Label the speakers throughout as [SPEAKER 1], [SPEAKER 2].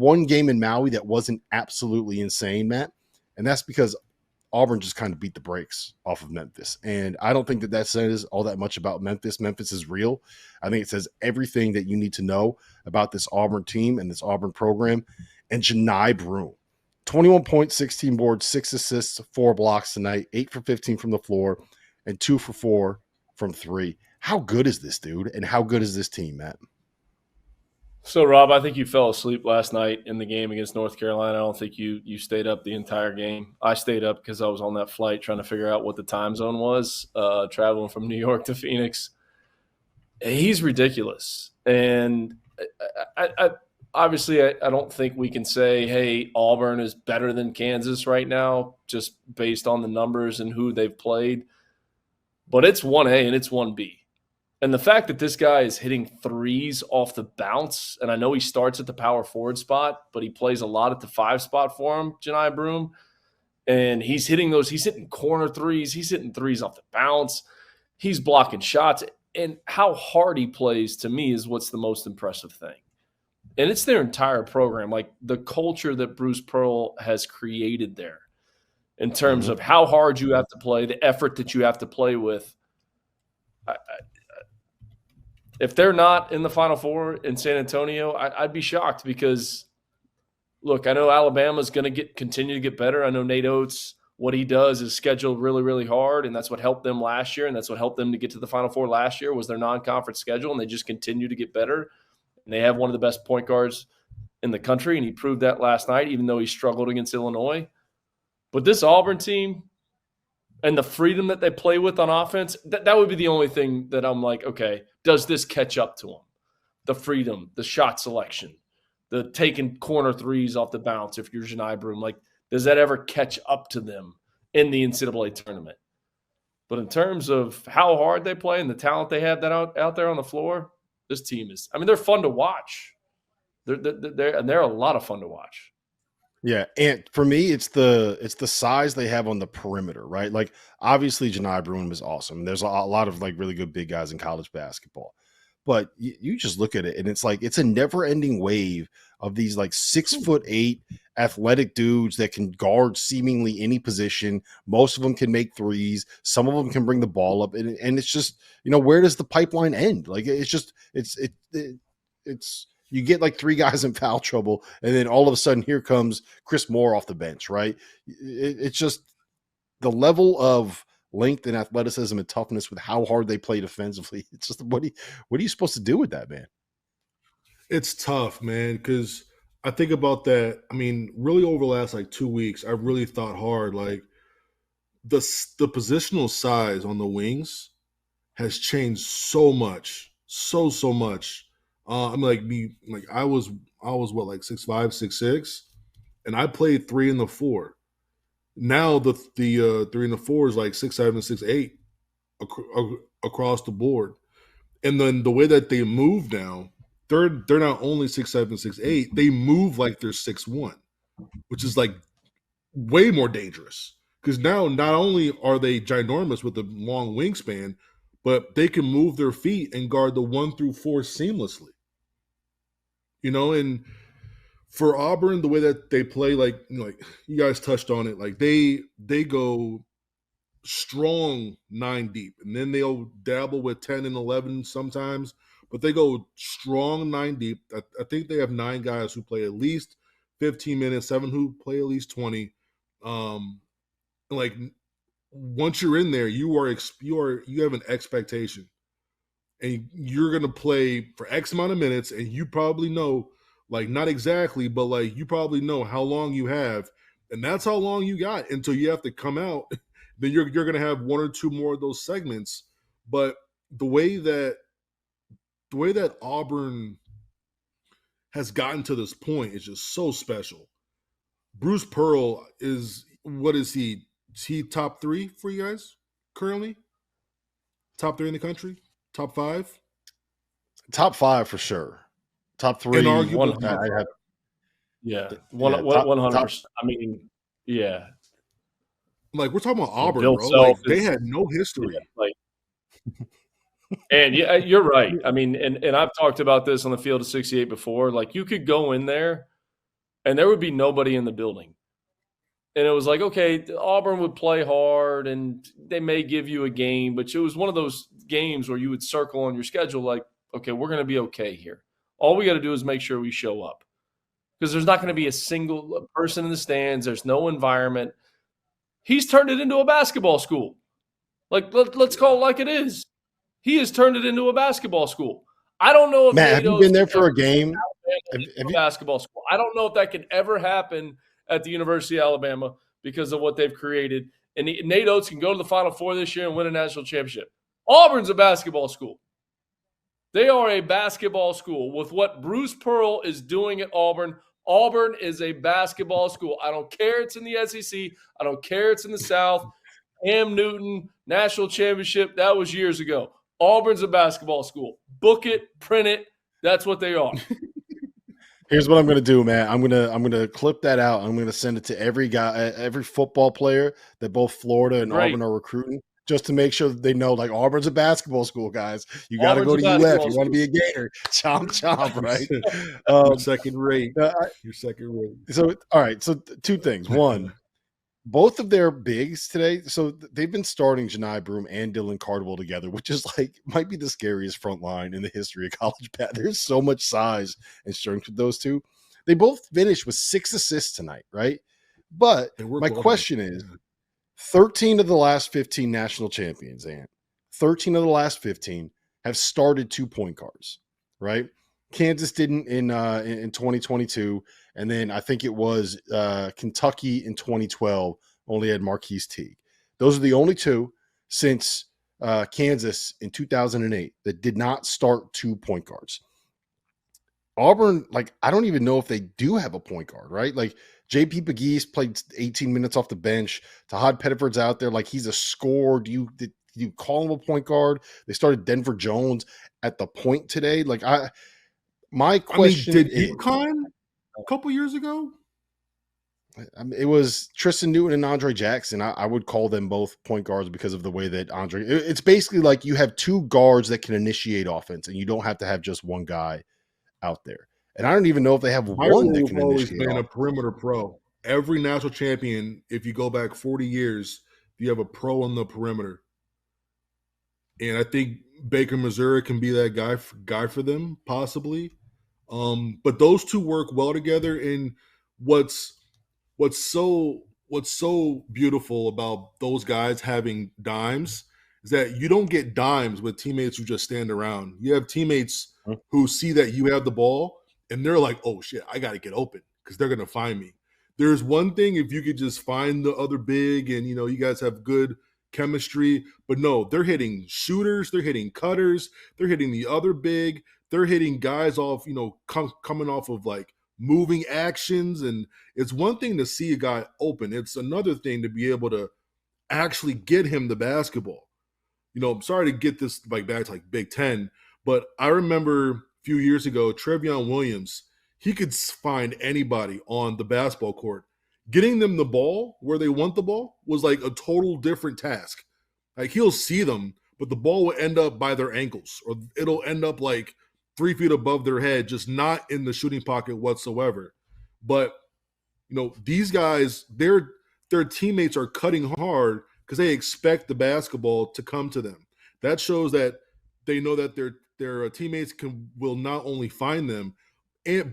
[SPEAKER 1] one game in Maui that wasn't absolutely insane, Matt, and that's because Auburn just kind of beat the brakes off of Memphis. And I don't think that says all that much about Memphis. Memphis is real. I think it says everything that you need to know about this Auburn team and this Auburn program. And Janai Broome, 21 points, 16 boards, 6 assists, 4 blocks tonight, 8 for 15 from the floor, and 2 for 4 from 3. How good is this dude? And how good is this team, Matt?
[SPEAKER 2] So, Rob, I think you fell asleep last night in the game against North Carolina. I don't think you stayed up the entire game. I stayed up because I was on that flight trying to figure out what the time zone was, traveling from New York to Phoenix. He's ridiculous. And I obviously don't think we can say, hey, Auburn is better than Kansas right now just based on the numbers and who they've played. But it's 1A and it's 1B. And the fact that this guy is hitting threes off the bounce, and I know he starts at the power forward spot, but he plays a lot at the 5 spot for him, Janai Broome. And he's hitting corner threes. He's hitting threes off the bounce. He's blocking shots. And how hard he plays, to me, is what's the most impressive thing. And it's their entire program, like the culture that Bruce Pearl has created there in terms of how hard you have to play, the effort that you have to play with. If they're not in the Final Four in San Antonio, I'd be shocked because, look, I know Alabama's going to continue to get better. I know Nate Oates, what he does is schedule really, really hard, and that's what helped them last year, and that's what helped them to get to the Final Four last year was their non-conference schedule, and they just continue to get better. And they have one of the best point guards in the country, and he proved that last night, even though he struggled against Illinois. But this Auburn team and the freedom that they play with on offense, that would be the only thing that I'm like, okay, does this catch up to them? The freedom, the shot selection, the taking corner threes off the bounce if you're Janai Broome. Like, does that ever catch up to them in the NCAA tournament? But in terms of how hard they play and the talent they have that out there on the floor, this team is – I mean, they're fun to watch. They're a lot of fun to watch.
[SPEAKER 1] Yeah, and for me, it's the size they have on the perimeter, right? Like, obviously, Janai Broome is awesome. There's a lot of like really good big guys in college basketball, but you just look at it, and it's like it's a never-ending wave of these like 6'8" athletic dudes that can guard seemingly any position. Most of them can make threes. Some of them can bring the ball up, and it's just, you know, where does the pipeline end? Like, it's just it's. You get like 3 guys in foul trouble, and then all of a sudden here comes Chris Moore off the bench, right? It's just the level of length and athleticism and toughness with how hard they play defensively. It's just what are you supposed to do with that, man?
[SPEAKER 3] It's tough, man, because I think about that. I mean, really over the last like 2 weeks, I really thought hard. Like the positional size on the wings has changed so much, so much. I'm like I was what, like 6'5", 6'6", and I played 3 and 4. Now the 3 and 4 is like 6'7", 6'8" across the board, and then the way that they move now, they're not only 6'7", 6'8", they move like they're 6'1", which is like way more dangerous because now not only are they ginormous with a long wingspan, but they can move their feet and guard the 1 through 4 seamlessly. You know, and for Auburn, the way that they play, like you guys touched on it, like they go strong 9 deep, and then they'll dabble with 10 and 11 sometimes, but they go strong 9 deep. I think they have 9 guys who play at least 15 minutes, 7 who play at least 20. Like once you're in there, you have an expectation. And you're going to play for X amount of minutes, and you probably know, like, not exactly, but, like, you probably know how long you have. And that's how long you got until you have to come out. Then you're going to have 1 or 2 more of those segments. But the way that Auburn has gotten to this point is just so special. Bruce Pearl what is he? Is he top 3 for you guys currently? Top 3 in the country? Top 5?
[SPEAKER 1] Top 5 for sure. Top 3.
[SPEAKER 2] Inarguable. Yeah. 100%. I mean, yeah.
[SPEAKER 3] Like, we're talking about Auburn, bro. Like, they had no history.
[SPEAKER 2] Like, and yeah, you're right. I mean, and I've talked about this on the field of 68 before. Like, you could go in there and there would be nobody in the building. And it was like, okay, Auburn would play hard and they may give you a game, but it was one of those games where you would circle on your schedule like, okay, we're going to be okay here. All we got to do is make sure we show up, because there's not going to be a single person in the stands. There's no environment. He's turned it into a basketball school. Like, let's call it like it is. He has turned it into a basketball school. I don't know if
[SPEAKER 1] Matt, have you been there for a game?
[SPEAKER 2] Basketball school. I don't know if that can ever happen at the University of Alabama because of what they've created. And Nate Oates can go to the Final Four this year and win a national championship. Auburn's a basketball school. They are a basketball school. With what Bruce Pearl is doing at Auburn, Auburn is a basketball school. I don't care it's in the SEC. I don't care it's in the South. Cam Newton, national championship, that was years ago. Auburn's a basketball school. Book it, print it. That's what they are.
[SPEAKER 1] Here's what I'm going to do, man. I'm going to clip that out. I'm going to send it to every guy, every football player that both Florida and Auburn are recruiting, just to make sure that they know, like, Auburn's a basketball school, guys. You got to go to UF. You want to be a Gator. Chomp, chomp, right?
[SPEAKER 3] You're second rate. You're second rate.
[SPEAKER 1] So, all right. So two things. One, both of their bigs today, so they've been starting Janai Broome and Dylan Cardwell together, which is like might be the scariest front line in the history of college bat. There's so much size and strength with those two. They both finished with 6 assists tonight, right? But my question is, 13 of the last 15 national champions, and 13 of the last 15 have started 2-point guards, right? Kansas didn't in 2022, and then I think it was Kentucky in 2012 only had Marquise Teague. Those are the only two since Kansas in 2008 that did not start 2-point guards. Auburn, like, I don't even know if they do have a point guard, right? Like, J.P. Pegues played 18 minutes off the bench. Tahad Pettiford's out there like he's a scorer. Do you call him a point guard? They started Denver Jones at the point today. Like, my question
[SPEAKER 3] did UConn a couple years ago?
[SPEAKER 1] It was Tristan Newton and Andre Jackson. I would call them both point guards because of the way that Andre. It's basically like you have two guards that can initiate offense, and you don't have to have just one guy out there. And I don't even know if they have one that can initiate.
[SPEAKER 3] Always been a perimeter pro. Every national champion, if you go back 40 years, you have a pro on the perimeter. And I think Baker, Missouri can be that guy for them, possibly. But those two work well together. And what's so beautiful about those guys having dimes is that you don't get dimes with teammates who just stand around. You have teammates who see that you have the ball and they're like, oh shit, I got to get open because they're going to find me. There's one thing if you could just find the other big and, you guys have good chemistry, but no, they're hitting shooters, they're hitting cutters, they're hitting the other big, they're hitting guys off, coming off of like moving actions. And it's one thing to see a guy open. It's another thing to be able to actually get him the basketball. I'm sorry to get this back to like Big Ten, but I remember a few years ago, Trevion Williams, he could find anybody on the basketball court. Getting them the ball where they want the ball was like a total different task. Like he'll see them, but the ball will end up by their ankles or it'll end up like 3 feet above their head, just not in the shooting pocket whatsoever. But, these guys, their teammates are cutting hard because they expect the basketball to come to them. That shows that they know that their teammates will not only find them,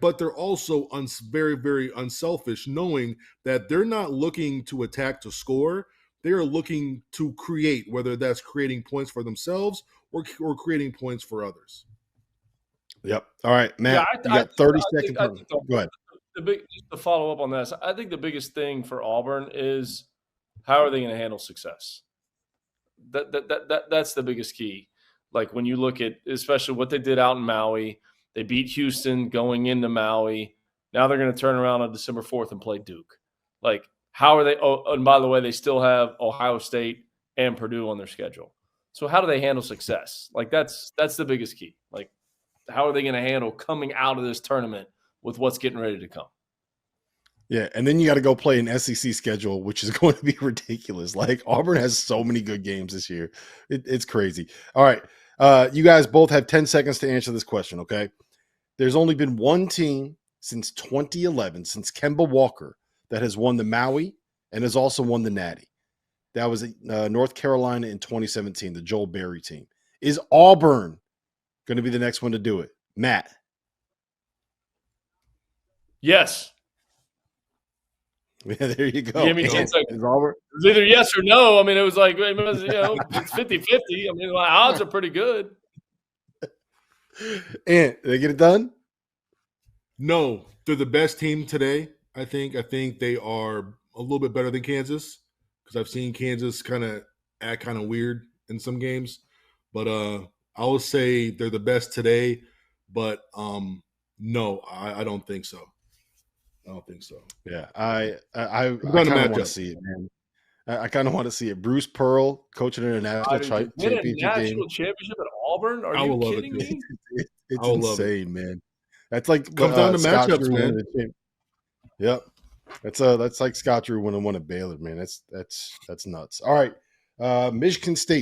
[SPEAKER 3] but they're also very, very unselfish, knowing that they're not looking to attack to score. They are looking to create, whether that's creating points for themselves or creating points for others.
[SPEAKER 1] Yep. All right, Matt, you got 30 seconds. Go ahead.
[SPEAKER 2] Just to follow up on this, I think the biggest thing for Auburn is how are they going to handle success? That's the biggest key. Like when you look at especially what they did out in Maui, they beat Houston going into Maui. Now they're going to turn around on December 4th and play Duke. Like, how are they? Oh, and by the way, they still have Ohio State and Purdue on their schedule. So how do they handle success? Like that's the biggest key. Like, how are they going to handle coming out of this tournament with what's getting ready to come?
[SPEAKER 1] Yeah, and then you got to go play an SEC schedule, which is going to be ridiculous. Like Auburn has so many good games this year. It's crazy. All right, you guys both have 10 seconds to answer this question, okay? There's only been one team since 2011, since Kemba Walker, that has won the Maui and has also won the Natty. That was North Carolina in 2017, the Joel Berry team. Is Auburn going to be the next one to do it? Matt?
[SPEAKER 2] Yes.
[SPEAKER 1] Yeah, there you go.
[SPEAKER 2] You gave me 10 seconds.
[SPEAKER 1] Is Auburn?
[SPEAKER 2] It was either yes or no. I mean, it was like, it's 50-50. I mean, the odds are pretty good.
[SPEAKER 1] And they get it done?
[SPEAKER 3] No, they're the best team today. I think they are a little bit better than Kansas because I've seen Kansas kind of act kind of weird in some games. But I will say they're the best today. But no, I don't think so. I don't think so.
[SPEAKER 1] Yeah, I kind of want to see it, man. I kind of want to see it. Bruce Pearl coaching in a national championship game.
[SPEAKER 2] Championship at Auburn? Are you kidding me?
[SPEAKER 1] It's insane, man. That's like
[SPEAKER 3] comes down to matchups, man.
[SPEAKER 1] Yep, that's like Scott Drew when I won at Baylor, man. That's nuts. All right, Michigan State